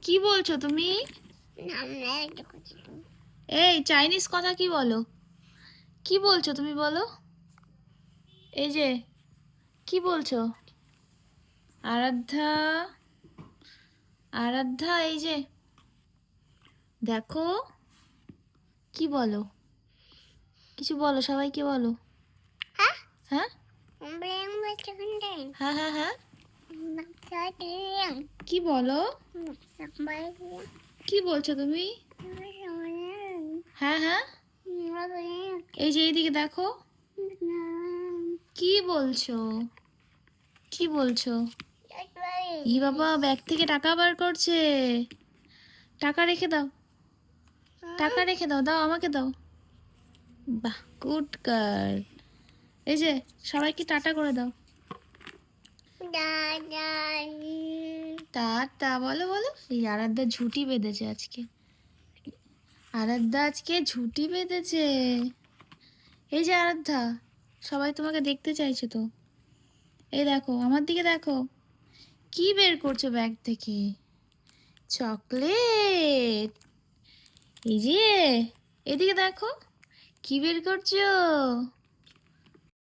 কি বলছো তুমি? এই চাইনিজ কথা কি বলো? কি বলছো তুমি বলো? এই যে কি বলছো? আরাধ্যা, আরাধ্যা, এই যে দেখো কি বলো, কিছু বলো, সবাইকে বলো। হ্যাঁ হ্যাঁ হ্যাঁ হ্যাঁ হ্যাঁ কি বলো? কি বলছো তুমি? হ্যাঁ হ্যাঁ এই যে এইদিকে দেখো, কি বলছো? কি বলছো? ই বাবা, ব্যাগ থেকে টাকা বার করছে। টাকা রেখে দাও, টাকা রেখে দাও, দাও আমাকে দাও। বাহ, গুড গার্ল। এই যে সবাইকে টাটা করে দাও। টাটা বলো বলো। এই আরাধ্যা ঝুঁটি বেঁধেছে আজকে, আরাধ্যা আজকে ঝুঁটি বেঁধেছে। এই যে আরাধ্যা, সবাই তোমাকে দেখতে চাইছে তো। এই দেখো, আমার দিকে দেখো, কি বের করছো ব্যাগ থেকে? চকলেট। এই যে এদিকে দেখো, কি বের করছো?